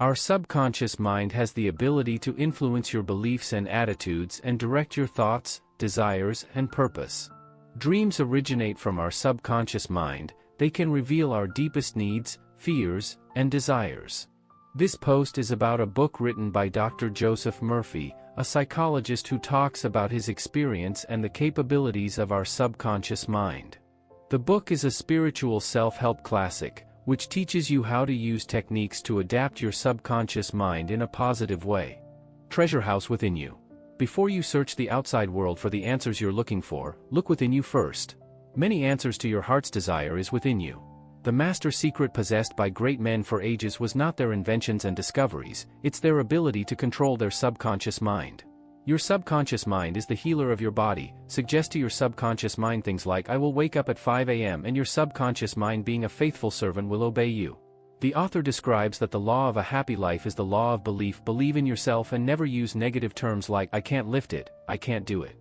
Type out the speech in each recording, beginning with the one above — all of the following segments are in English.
Our subconscious mind has the ability to influence your beliefs and attitudes and direct your thoughts, desires, and purpose. Dreams originate from our subconscious mind. They can reveal our deepest needs, fears, and desires. This post is about a book written by Dr. Joseph Murphy, a psychologist who talks about his experience and the capabilities of our subconscious mind. The book is a spiritual self-help classic, which teaches you how to use techniques to adapt your subconscious mind in a positive way. Treasure house within you. Before you search the outside world for the answers you're looking for, look within you first. Many answers to your heart's desire is within you. The master secret possessed by great men for ages was not their inventions and discoveries, it's their ability to control their subconscious mind. Your subconscious mind is the healer of your body. Suggest to your subconscious mind things like "I will wake up at 5 a.m." and your subconscious mind, being a faithful servant, will obey you. The author describes that the law of a happy life is the law of belief. Believe in yourself and never use negative terms like "I can't lift it," "I can't do it."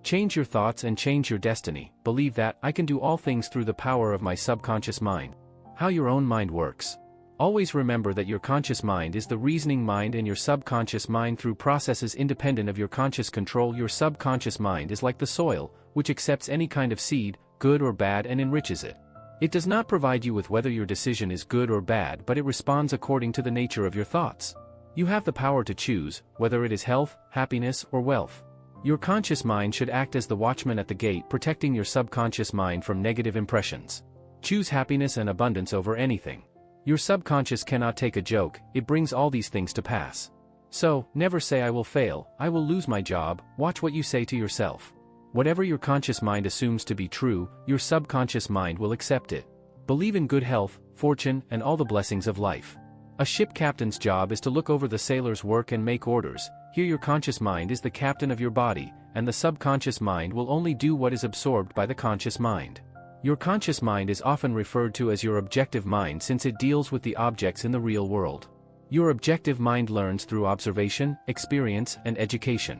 Change your thoughts and change your destiny. Believe that "I can do all things through the power of my subconscious mind." How your own mind works. Always remember that your conscious mind is the reasoning mind and your subconscious mind through processes independent of your conscious control. Your subconscious mind is like the soil, which accepts any kind of seed, good or bad, and enriches it. It does not provide you with whether your decision is good or bad, but it responds according to the nature of your thoughts. You have the power to choose, whether it is health, happiness, or wealth. Your conscious mind should act as the watchman at the gate, protecting your subconscious mind from negative impressions. Choose happiness and abundance over anything. Your subconscious cannot take a joke, it brings all these things to pass. So, never say "I will fail, I will lose my job." Watch what you say to yourself. Whatever your conscious mind assumes to be true, your subconscious mind will accept it. Believe in good health, fortune, and all the blessings of life. A ship captain's job is to look over the sailor's work and make orders. Here your conscious mind is the captain of your body, and the subconscious mind will only do what is absorbed by the conscious mind. Your conscious mind is often referred to as your objective mind since it deals with the objects in the real world. Your objective mind learns through observation, experience, and education.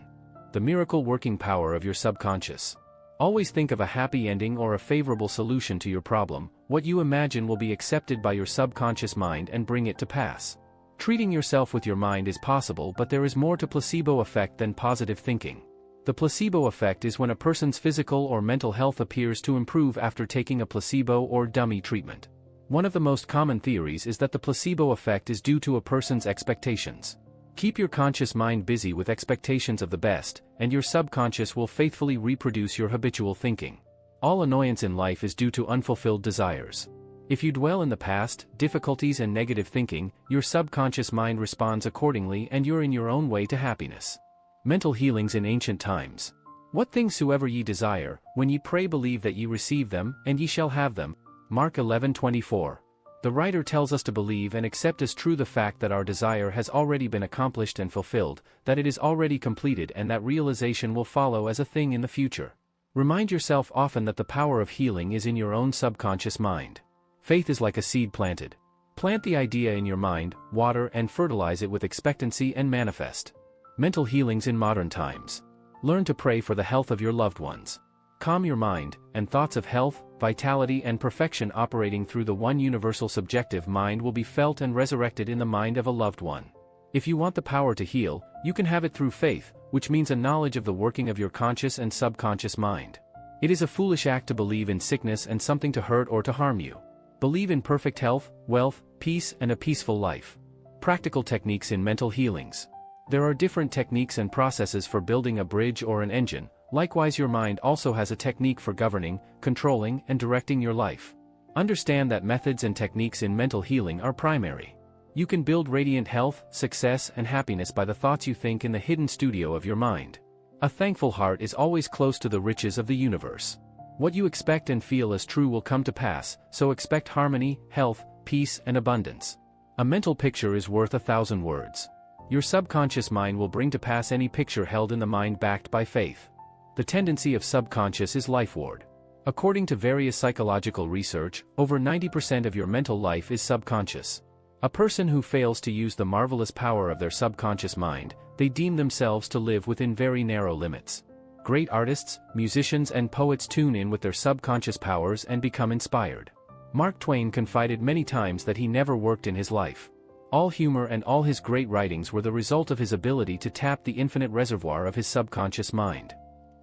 The miracle working power of your subconscious. Always think of a happy ending or a favorable solution to your problem. What you imagine will be accepted by your subconscious mind and bring it to pass. Treating yourself with your mind is possible, but there is more to placebo effect than positive thinking. The placebo effect is when a person's physical or mental health appears to improve after taking a placebo or dummy treatment. One of the most common theories is that the placebo effect is due to a person's expectations. Keep your conscious mind busy with expectations of the best, and your subconscious will faithfully reproduce your habitual thinking. All annoyance in life is due to unfulfilled desires. If you dwell in the past, difficulties, and negative thinking, your subconscious mind responds accordingly and you're in your own way to happiness. Mental healings in ancient times. What things soever ye desire, when ye pray believe that ye receive them, and ye shall have them. Mark 11:24. The writer tells us to believe and accept as true the fact that our desire has already been accomplished and fulfilled, that it is already completed, and that realization will follow as a thing in the future. Remind yourself often that the power of healing is in your own subconscious mind. Faith is like a seed planted. Plant the idea in your mind, water and fertilize it with expectancy, and manifest. Mental healings in modern times. Learn to pray for the health of your loved ones. Calm your mind, and thoughts of health, vitality, and perfection operating through the one universal subjective mind will be felt and resurrected in the mind of a loved one. If you want the power to heal, you can have it through faith, which means a knowledge of the working of your conscious and subconscious mind. It is a foolish act to believe in sickness and something to hurt or to harm you. Believe in perfect health, wealth, peace, and a peaceful life. Practical techniques in mental healings. There are different techniques and processes for building a bridge or an engine. Likewise, your mind also has a technique for governing, controlling, and directing your life. Understand that methods and techniques in mental healing are primary. You can build radiant health, success, and happiness by the thoughts you think in the hidden studio of your mind. A thankful heart is always close to the riches of the universe. What you expect and feel as true will come to pass, so expect harmony, health, peace, and abundance. A mental picture is worth 1,000 words. Your subconscious mind will bring to pass any picture held in the mind backed by faith. The tendency of subconscious is lifeward. According to various psychological research, over 90% of your mental life is subconscious. A person who fails to use the marvelous power of their subconscious mind, they deem themselves to live within very narrow limits. Great artists, musicians, and poets tune in with their subconscious powers and become inspired. Mark Twain confided many times that he never worked in his life. All humor and all his great writings were the result of his ability to tap the infinite reservoir of his subconscious mind.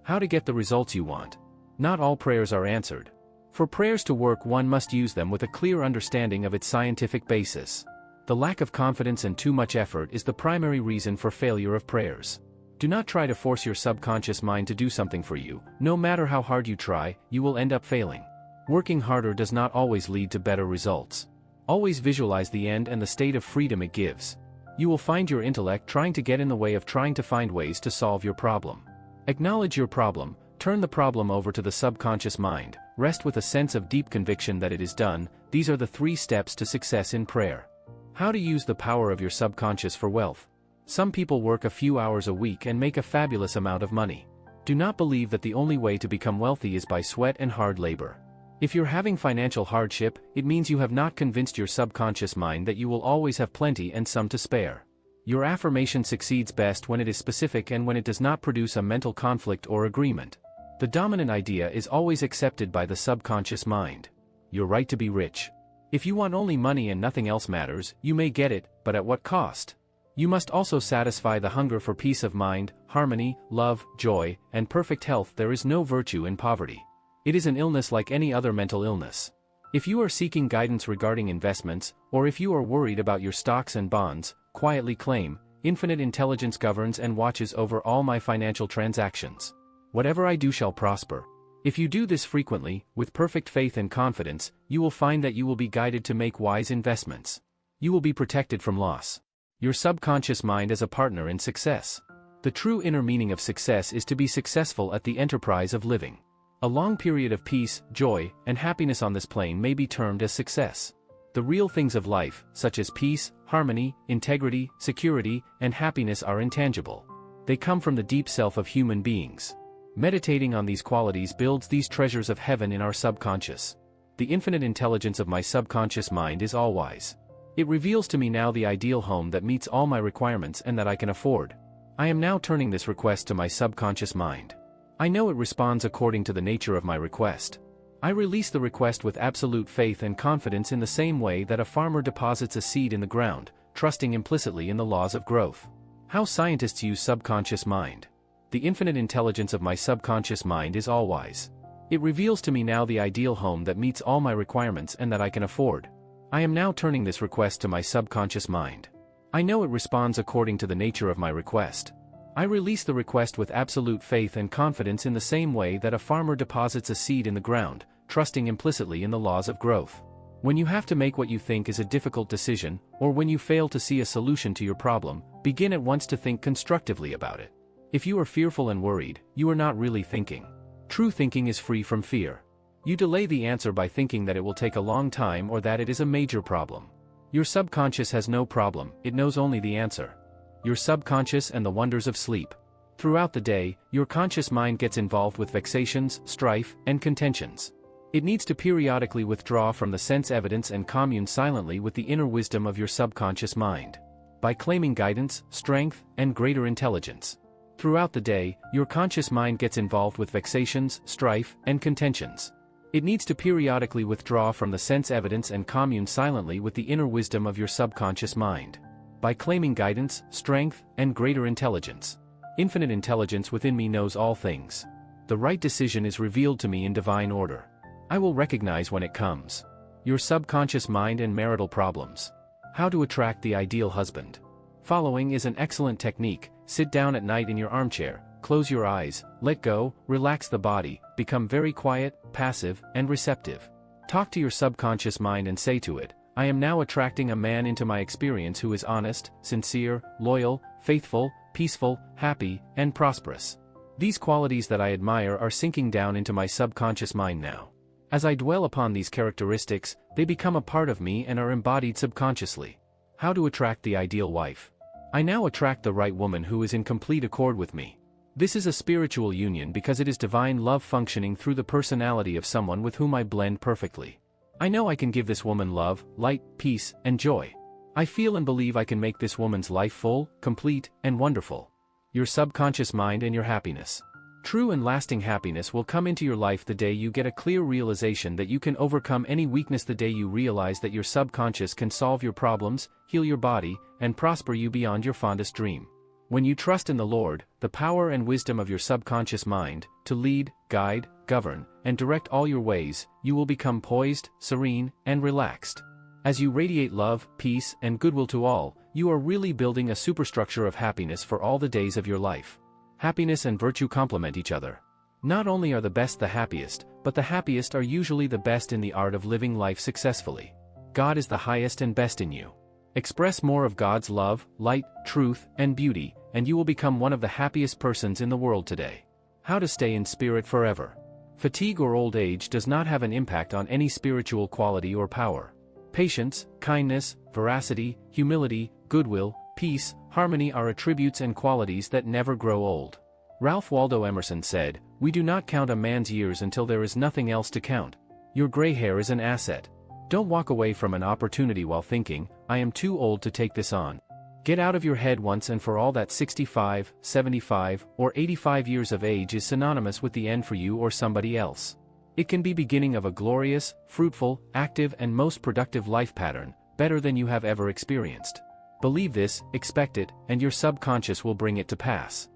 How to get the results you want. Not all prayers are answered. For prayers to work, one must use them with a clear understanding of its scientific basis. The lack of confidence and too much effort is the primary reason for failure of prayers. Do not try to force your subconscious mind to do something for you. No matter how hard you try, you will end up failing. Working harder does not always lead to better results. Always visualize the end and the state of freedom it gives. You will find your intellect trying to get in the way of trying to find ways to solve your problem. Acknowledge your problem, turn the problem over to the subconscious mind, rest with a sense of deep conviction that it is done. These are the 3 steps to success in prayer. How to use the power of your subconscious for wealth. Some people work a few hours a week and make a fabulous amount of money. Do not believe that the only way to become wealthy is by sweat and hard labor. If you're having financial hardship, it means you have not convinced your subconscious mind that you will always have plenty and some to spare. Your affirmation succeeds best when it is specific and when it does not produce a mental conflict or agreement. The dominant idea is always accepted by the subconscious mind. Your right to be rich. If you want only money and nothing else matters, you may get it, but at what cost? You must also satisfy the hunger for peace of mind, harmony, love, joy, and perfect health. There is no virtue in poverty. It is an illness like any other mental illness. If you are seeking guidance regarding investments, or if you are worried about your stocks and bonds, quietly claim, "Infinite intelligence governs and watches over all my financial transactions. Whatever I do shall prosper." If you do this frequently, with perfect faith and confidence, you will find that you will be guided to make wise investments. You will be protected from loss. Your subconscious mind as a partner in success. The true inner meaning of success is to be successful at the enterprise of living. A long period of peace, joy, and happiness on this plane may be termed as success. The real things of life, such as peace, harmony, integrity, security, and happiness, are intangible. They come from the deep self of human beings. Meditating on these qualities builds these treasures of heaven in our subconscious. The infinite intelligence of my subconscious mind is all-wise. It reveals to me now the ideal home that meets all my requirements and that I can afford. I am now turning this request to my subconscious mind. I know it responds according to the nature of my request. I release the request with absolute faith and confidence in the same way that a farmer deposits a seed in the ground, trusting implicitly in the laws of growth. How scientists use subconscious mind. The infinite intelligence of my subconscious mind is all-wise. It reveals to me now the ideal home that meets all my requirements and that I can afford. I am now turning this request to my subconscious mind. I know it responds according to the nature of my request. I release the request with absolute faith and confidence in the same way that a farmer deposits a seed in the ground, trusting implicitly in the laws of growth. When you have to make what you think is a difficult decision, or when you fail to see a solution to your problem, begin at once to think constructively about it. If you are fearful and worried, you are not really thinking. True thinking is free from fear. You delay the answer by thinking that it will take a long time or that it is a major problem. Your subconscious has no problem, it knows only the answer. Your subconscious and the wonders of sleep. Throughout the day, your conscious mind gets involved with vexations, strife, and contentions. It needs to periodically withdraw from the sense evidence and commune silently with the inner wisdom of your subconscious mind. By claiming guidance, strength, and greater intelligence. Throughout the day, your conscious mind gets involved with vexations, strife, and contentions. It needs to periodically withdraw from the sense evidence and commune silently with the inner wisdom of your subconscious mind. By claiming guidance, strength, and greater intelligence. Infinite intelligence within me knows all things. The right decision is revealed to me in divine order. I will recognize when it comes. Your subconscious mind and marital problems. How to attract the ideal husband. Following is an excellent technique. Sit down at night in your armchair, close your eyes, let go, relax the body, become very quiet, passive, and receptive. Talk to your subconscious mind and say to it, "I am now attracting a man into my experience who is honest, sincere, loyal, faithful, peaceful, happy, and prosperous. These qualities that I admire are sinking down into my subconscious mind now. As I dwell upon these characteristics, they become a part of me and are embodied subconsciously." How to attract the ideal wife. I now attract the right woman who is in complete accord with me. This is a spiritual union because it is divine love functioning through the personality of someone with whom I blend perfectly. I know I can give this woman love, light, peace, and joy. I feel and believe I can make this woman's life full, complete, and wonderful. Your subconscious mind and your happiness. True and lasting happiness will come into your life the day you get a clear realization that you can overcome any weakness, the day you realize that your subconscious can solve your problems, heal your body, and prosper you beyond your fondest dream. When you trust in the Lord, the power and wisdom of your subconscious mind, to lead, guide, govern, and direct all your ways, you will become poised, serene, and relaxed. As you radiate love, peace, and goodwill to all, you are really building a superstructure of happiness for all the days of your life. Happiness and virtue complement each other. Not only are the best the happiest, but the happiest are usually the best in the art of living life successfully. God is the highest and best in you. Express more of God's love, light, truth, and beauty, and you will become one of the happiest persons in the world today. How to stay in spirit forever. Fatigue or old age does not have an impact on any spiritual quality or power. Patience, kindness, veracity, humility, goodwill, peace, harmony are attributes and qualities that never grow old. Ralph Waldo Emerson said, "We do not count a man's years until there is nothing else to count." Your gray hair is an asset. Don't walk away from an opportunity while thinking, "I am too old to take this on." Get out of your head once and for all that 65, 75, or 85 years of age is synonymous with the end for you or somebody else. It can be beginning of a glorious, fruitful, active and most productive life pattern, better than you have ever experienced. Believe this, expect it, and your subconscious will bring it to pass.